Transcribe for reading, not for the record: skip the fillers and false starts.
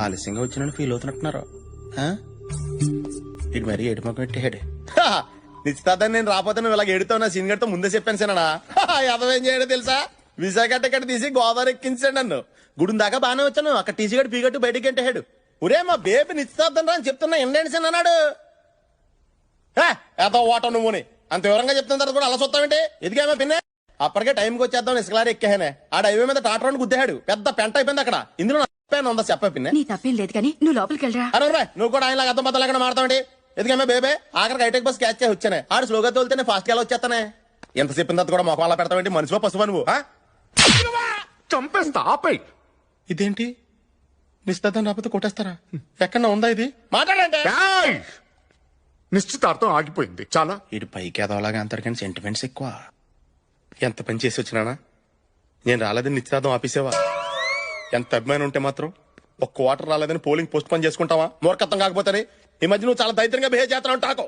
ఆలస్యంగా వచ్చిన ఫీల్ అవుతున్నట్టున్నారు. ఇటు మరీ ఏడు మొక్క పెట్టాడు. నిశ్చితార్థాన్ని నేను రాకపోతే నువ్వు ఇలా ఏడుతావు నా సీన్ గడితో ముందే చెప్పాను సేనా. అదవేం చేయడో తెలుసా, విశాఖ టికెట్ తీసి గోదావరి ఎక్కించాడు నన్ను. గుడి దాకా బాగానే వచ్చాను, అక్కడ టీసీ గడు పీగట్టు బయటికి ఎంటాడు. ఒరే మా బేబీ నిశ్చితార్థం రా అని చెప్తున్నా ఇండియన్స్ అన్నాడు. ఏదో ఓట నువ్వుని అంత వివరంగా చెప్తున్న తర్వాత కూడా అలా చూస్తావేంటి? ఎదిగామా పిన్నే అప్పటికే టైంకి వచ్చేద్దాం ఇసుకలారి ఎక్కానే. ఆ హైవే మీద టాటా గుద్దాడు, పెద్ద పెంట అయిపోయింది అక్కడ. ఇందులో ఉందా చెప్పా పిన్నే? నీ తప్పేం లేదు కానీ నువ్వు లోపలికి వెళ్ళరా. అరే నువ్వు కూడా ఆయన అర్థం బద్దలు ఎక్కడ మాడతావండి? ఎదిగామే బేబే ఆఖరికి హైటెక్ బస్ క్యాచ్ చేసి వచ్చానే. ఆడు స్లోగా తోలితేనే ఫాస్ట్ గా వచ్చేస్తానే. ఎంత చెప్పిన తర్వాత కూడా మొక్కలా పెడతావేంటి? మనిషివా పశువా నువ్వు? చంపేస్తా ఆపై. ఇదేంటి నిశ్చితార్థం రాకపోతే కొట్టేస్తారా? ఎక్కడన్నా ఉందా ఇది? మాట్లాడండి. నిశ్చితార్థం ఆగిపోయింది చాలా. ఇటు పైకి ఎదవలాగా అంటారు కానీ సెంటిమెంట్స్ ఎక్కువ. ఎంత పని చేసి వచ్చినానా? నేను రాలేదని నిశ్చితార్థం ఆపేసేవా? ఎంత అభిమానం ఉంటే మాత్రం ఒక్క వాటర్ రాలేదని పోలింగ్ పోస్ట్ పోన్ చేసుకుంటావా? మూర్ఖత్వం కాకపోతే. ఈ మధ్య నువ్వు చాలా దైత్యంగా బిహేవ్ చేస్తున్నావు టాకో.